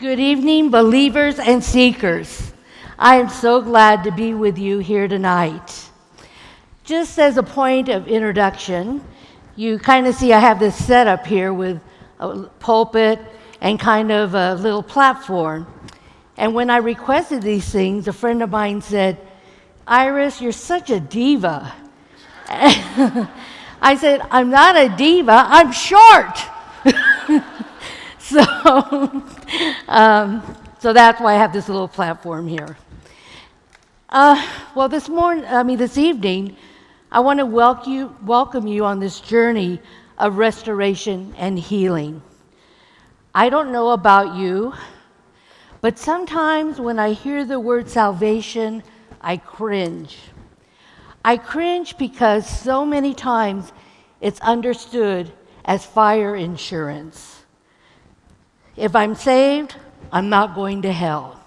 Good evening, believers and seekers. I am so glad to be with you here tonight. Just as a point of introduction, you kind of see I have this setup here with a pulpit and kind of a little platform. And when I requested these things, a friend of mine said, "Iris, you're such a diva." I said, "I'm not a diva, I'm short." So, so that's why I have this little platform here. This evening, I want to welcome you on this journey of restoration and healing. I don't know about you, but sometimes when I hear the word salvation, I cringe. I cringe because so many times it's understood as fire insurance. If I'm saved, I'm not going to hell.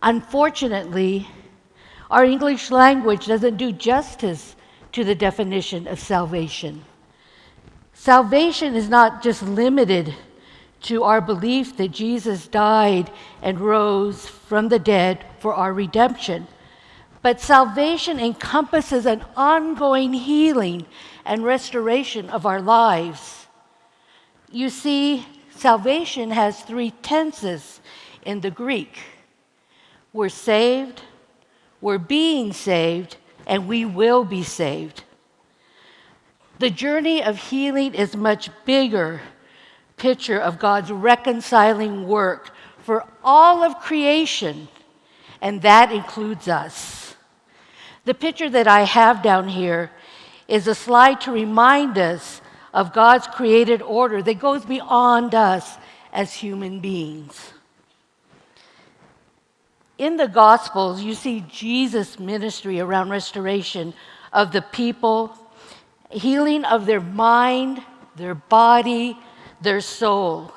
Unfortunately, our English language doesn't do justice to the definition of salvation. Salvation is not just limited to our belief that Jesus died and rose from the dead for our redemption, but salvation encompasses an ongoing healing and restoration of our lives. You see, salvation has three tenses in the Greek. We're saved, we're being saved, and we will be saved. The journey of healing is much bigger picture of God's reconciling work for all of creation, and that includes us. The picture that I have down here is a slide to remind us of God's created order that goes beyond us as human beings. In the Gospels, you see Jesus' ministry around restoration of the people, healing of their mind, their body, their soul.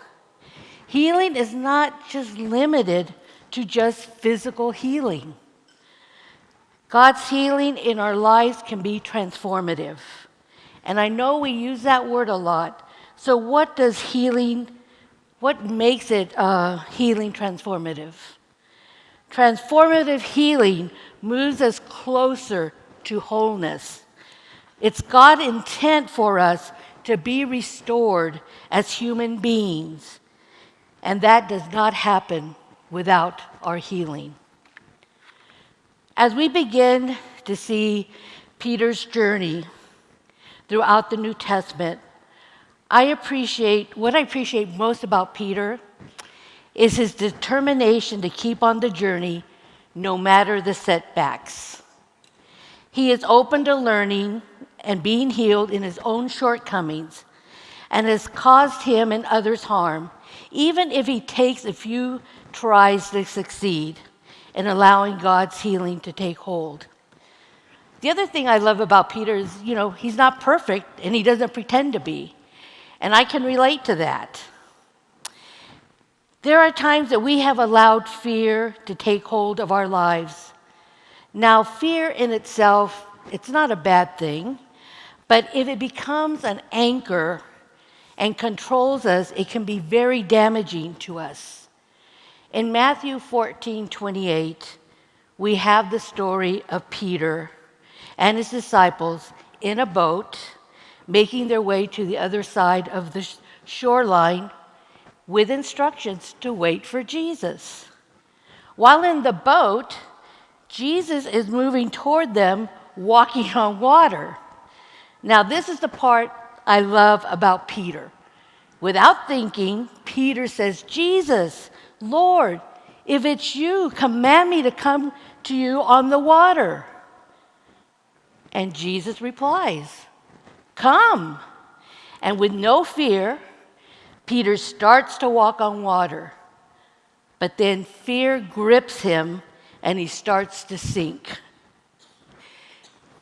Healing is not just limited to just physical healing. God's healing in our lives can be transformative. And I know we use that word a lot. So what makes it healing transformative? Transformative healing moves us closer to wholeness. It's God's intent for us to be restored as human beings. And that does not happen without our healing. As we begin to see Peter's journey throughout the New Testament, what I appreciate most about Peter is his determination to keep on the journey no matter the setbacks. He is open to learning and being healed in his own shortcomings and has caused him and others harm, even if he takes a few tries to succeed in allowing God's healing to take hold. The other thing I love about Peter is, he's not perfect and he doesn't pretend to be. And I can relate to that. There are times that we have allowed fear to take hold of our lives. Now, fear in itself, it's not a bad thing, but if it becomes an anchor and controls us, it can be very damaging to us. In Matthew 14:28, we have the story of Peter and his disciples in a boat making their way to the other side of the shoreline with instructions to wait for Jesus. While in the boat, Jesus is moving toward them, walking on water. Now, this is the part I love about Peter. Without thinking, Peter says, "Jesus, Lord, if it's you, command me to come to you on the water." And Jesus replies, "Come." And with no fear, Peter starts to walk on water. But then fear grips him and he starts to sink.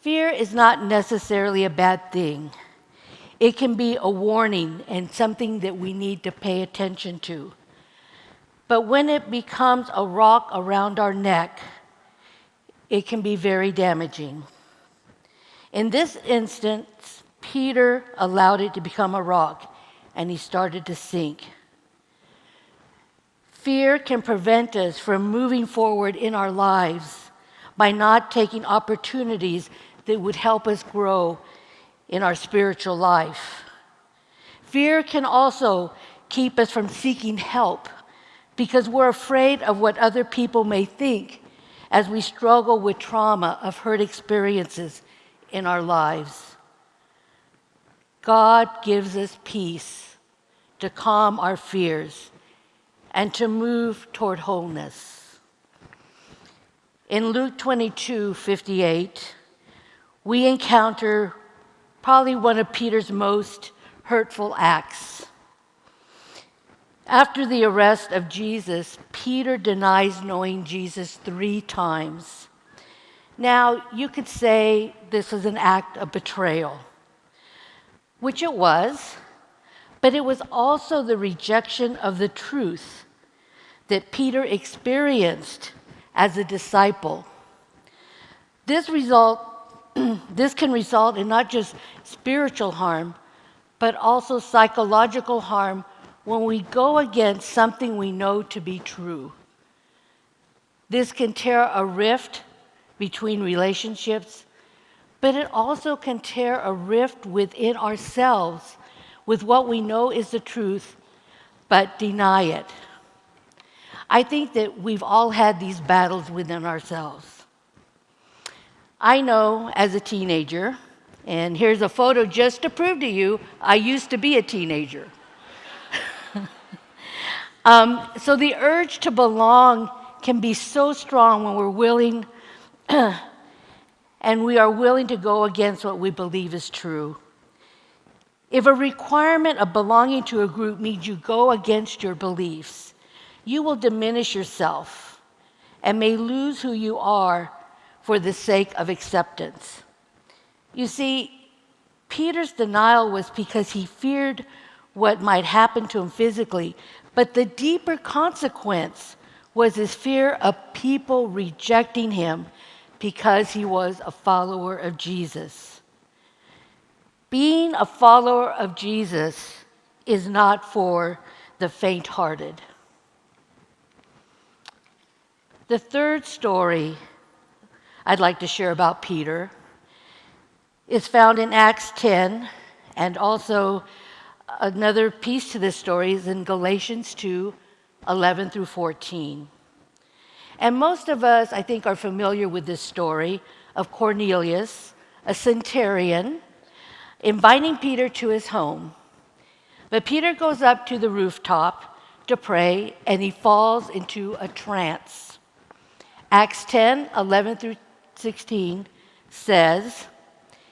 Fear is not necessarily a bad thing. It can be a warning and something that we need to pay attention to. But when it becomes a rock around our neck, it can be very damaging. In this instance, Peter allowed it to become a rock, and he started to sink. Fear can prevent us from moving forward in our lives by not taking opportunities that would help us grow in our spiritual life. Fear can also keep us from seeking help because we're afraid of what other people may think as we struggle with trauma of hurt experiences in our lives. God gives us peace to calm our fears and to move toward wholeness. In Luke 22:58, we encounter probably one of Peter's most hurtful acts. After the arrest of Jesus, Peter denies knowing Jesus 3 times. Now, you could say this is an act of betrayal, which it was, but it was also the rejection of the truth that Peter experienced as a disciple. This can result in not just spiritual harm, but also psychological harm when we go against something we know to be true. This can tear a rift between relationships, but it also can tear a rift within ourselves with what we know is the truth, but deny it. I think that we've all had these battles within ourselves. I know as a teenager, and here's a photo just to prove to you, I used to be a teenager. So the urge to belong can be so strong when we're willing, and we are willing to go against what we believe is true. If a requirement of belonging to a group means you go against your beliefs, you will diminish yourself and may lose who you are for the sake of acceptance. You see, Peter's denial was because he feared what might happen to him physically, but the deeper consequence was his fear of people rejecting him because he was a follower of Jesus. Being a follower of Jesus is not for the faint-hearted. The third story I'd like to share about Peter is found in Acts 10, and also another piece to this story is in Galatians 2:11 through 14. And most of us, I think, are familiar with this story of Cornelius, a centurion, inviting Peter to his home. But Peter goes up to the rooftop to pray, and he falls into a trance. Acts 10:11 through 16 says,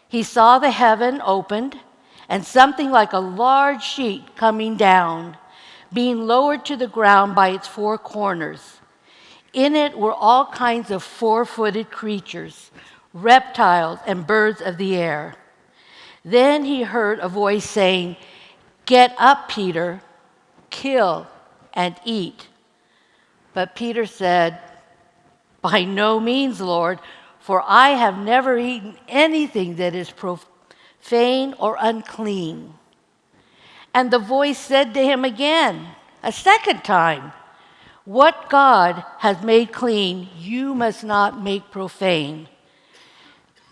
"He saw the heaven opened and something like a large sheet coming down, being lowered to the ground by its 4 corners. In it were all kinds of 4-footed creatures, reptiles and birds of the air. Then he heard a voice saying, 'Get up, Peter, kill and eat.' But Peter said, 'By no means, Lord, for I have never eaten anything that is profane or unclean.' And the voice said to him again, a second time, 'What God has made clean, you must not make profane.'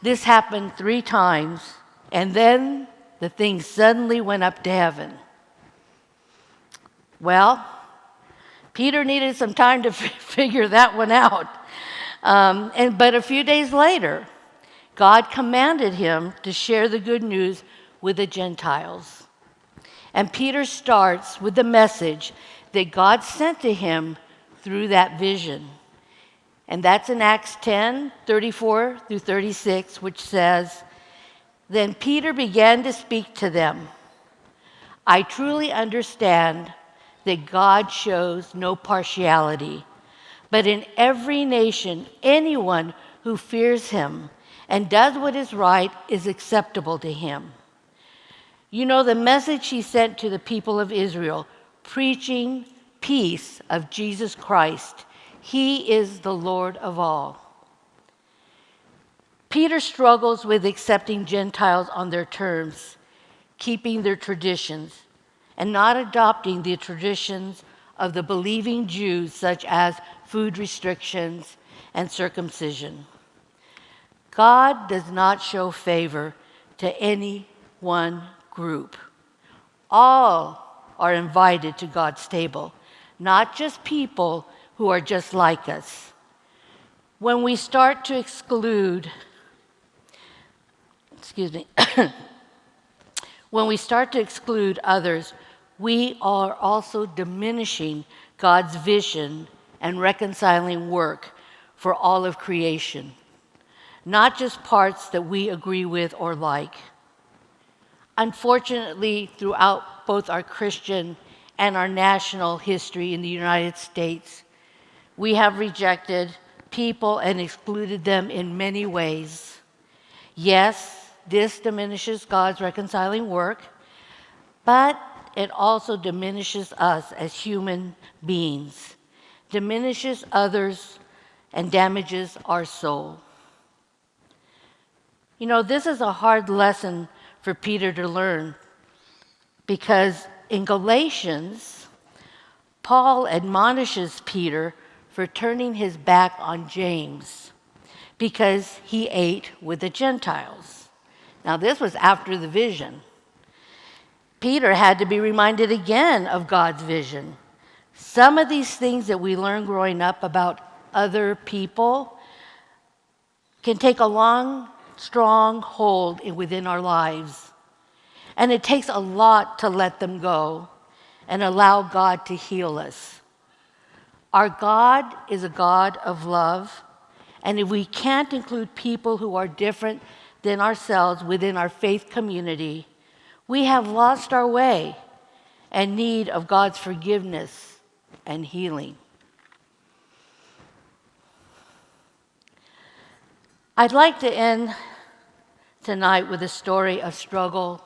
This happened 3 times, and then the thing suddenly went up to heaven." Well, Peter needed some time to figure that one out. But a few days later, God commanded him to share the good news with the Gentiles. And Peter starts with the message that God sent to him through that vision. And that's in Acts 10:34 through 36, which says, "Then Peter began to speak to them. 'I truly understand that God shows no partiality, but in every nation, anyone who fears him and does what is right is acceptable to him. You know the message he sent to the people of Israel, preaching peace of Jesus Christ. He is the Lord of all.'" Peter struggles with accepting Gentiles on their terms, keeping their traditions, and not adopting the traditions of the believing Jews, such as food restrictions and circumcision. God does not show favor to any one group. All are invited to God's table, not just people who are just like us. When we start to exclude, when we start to exclude others, we are also diminishing God's vision and reconciling work for all of creation, not just parts that we agree with or like. Unfortunately, throughout both our Christian and our national history in the United States, we have rejected people and excluded them in many ways. Yes, this diminishes God's reconciling work, but it also diminishes us as human beings, diminishes others, and damages our soul. You know, this is a hard lesson for Peter to learn because in Galatians, Paul admonishes Peter for turning his back on James because he ate with the Gentiles. Now, this was after the vision. Peter had to be reminded again of God's vision. Some of these things that we learn growing up about other people can take a long, strong hold within our lives. And it takes a lot to let them go and allow God to heal us. Our God is a God of love, and if we can't include people who are different than ourselves within our faith community, we have lost our way and need of God's forgiveness and healing. I'd like to end tonight with a story of struggle,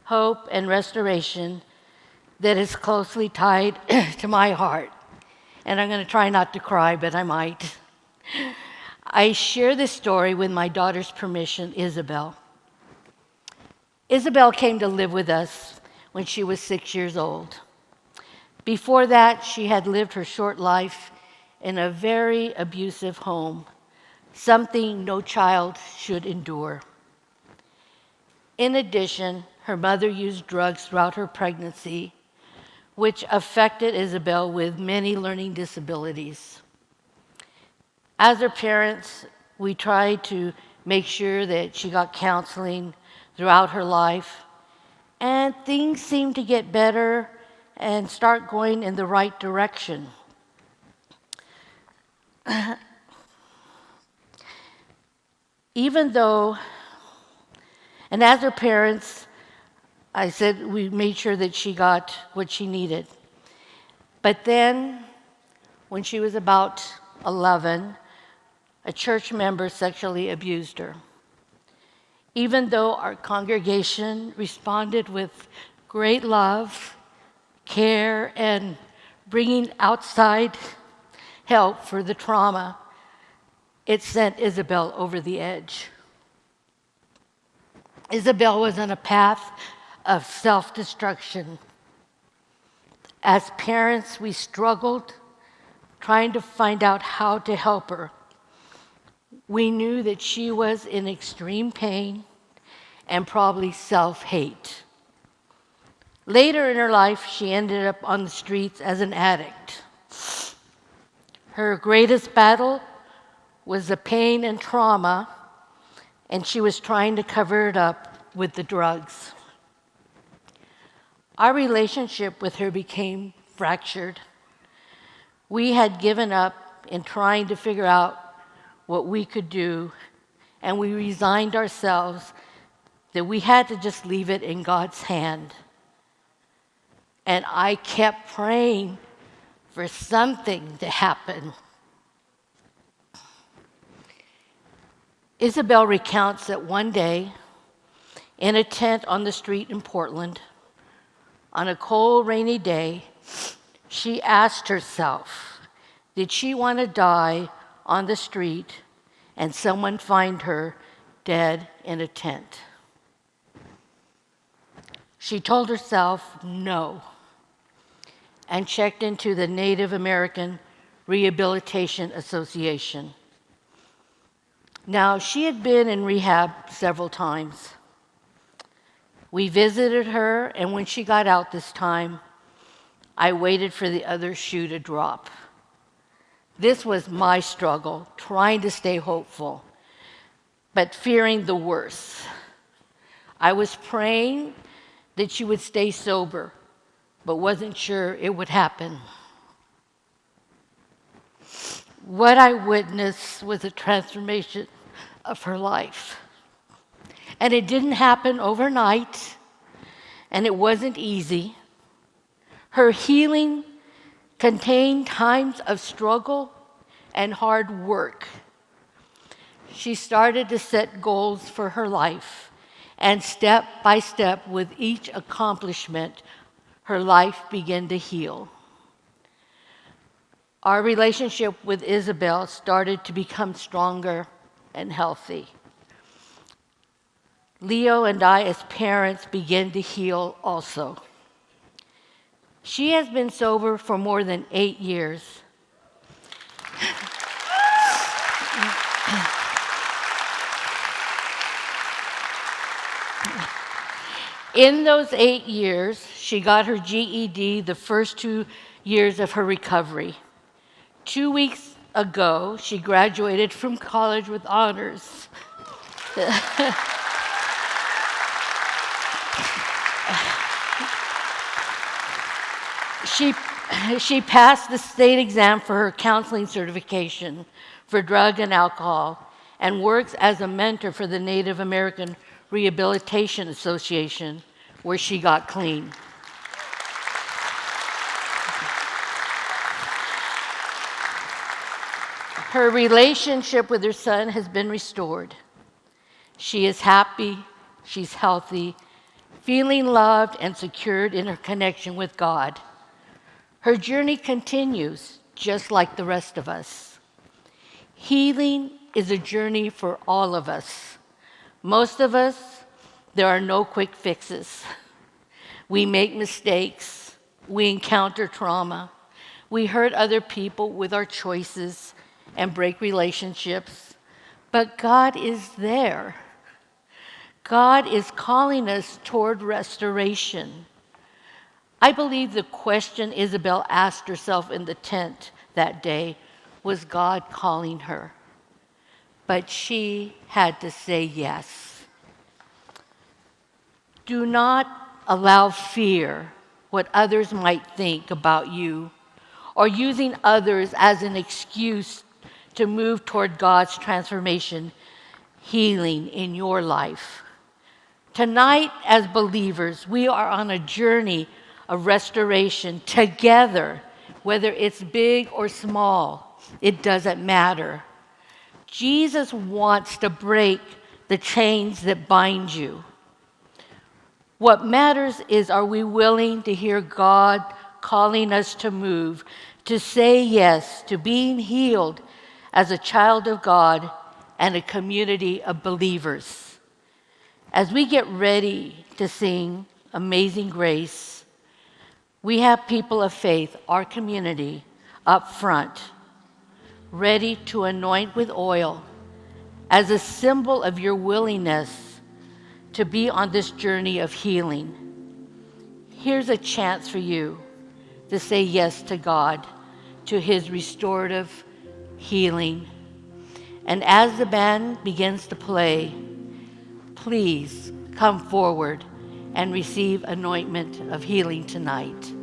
hope, and restoration that is closely tied to my heart. And I'm going to try not to cry, but I might. I share this story with my daughter's permission, Isabel. Isabel came to live with us when she was 6 years old. Before that, she had lived her short life in a very abusive home, something no child should endure. In addition, her mother used drugs throughout her pregnancy, which affected Isabel with many learning disabilities. As her parents, we tried to make sure that she got counseling throughout her life, and things seemed to get better and start going in the right direction. And as her parents, I said we made sure that she got what she needed. But then, when she was about 11, a church member sexually abused her. Even though our congregation responded with great love, care, and bringing outside help for the trauma, it sent Isabel over the edge. Isabel was on a path of self-destruction. As parents, we struggled trying to find out how to help her. We knew that she was in extreme pain and probably self-hate. Later in her life, she ended up on the streets as an addict. Her greatest battle was the pain and trauma, and she was trying to cover it up with the drugs. Our relationship with her became fractured. We had given up in trying to figure out what we could do, and we resigned ourselves that we had to just leave it in God's hand. And I kept praying for something to happen. Isabel recounts that one day, in a tent on the street in Portland, on a cold, rainy day, she asked herself, did she want to die on the street and someone find her dead in a tent? She told herself no. and checked into the Native American Rehabilitation Association. Now, she had been in rehab several times. We visited her, and when she got out this time, I waited for the other shoe to drop. This was my struggle, trying to stay hopeful, but fearing the worst. I was praying that she would stay sober, but wasn't sure it would happen. What I witnessed was a transformation of her life. And it didn't happen overnight, and it wasn't easy. Her healing contained times of struggle and hard work. She started to set goals for her life, and step by step, with each accomplishment, her life began to heal. Our relationship with Isabel started to become stronger and healthy. Leo and I, as parents, began to heal also. She has been sober for more than 8 years. In those 8 years, she got her GED the first 2 years of her recovery. 2 weeks ago, she graduated from college with honors. She passed the state exam for her counseling certification for drug and alcohol and works as a mentor for the Native American Rehabilitation Association, where she got clean. Her relationship with her son has been restored. She is happy, she's healthy, feeling loved and secured in her connection with God. Her journey continues just like the rest of us. Healing is a journey for all of us. Most of us, there are no quick fixes. We make mistakes. We encounter trauma. We hurt other people with our choices and break relationships. But God is there. God is calling us toward restoration. I believe the question Isabel asked herself in the tent that day was God calling her. But she had to say yes. Do not allow fear, what others might think about you, or using others as an excuse to move toward God's transformation, healing in your life. Tonight, as believers, we are on a journey of restoration together, whether it's big or small, it doesn't matter. Jesus wants to break the chains that bind you. What matters is, are we willing to hear God calling us to move, to say yes to being healed as a child of God and a community of believers? As we get ready to sing Amazing Grace, we have people of faith, our community, up front, ready to anoint with oil as a symbol of your willingness to be on this journey of healing. Here's a chance for you to say yes to God, to His restorative healing. And as the band begins to play, please come forward and receive anointment of healing tonight.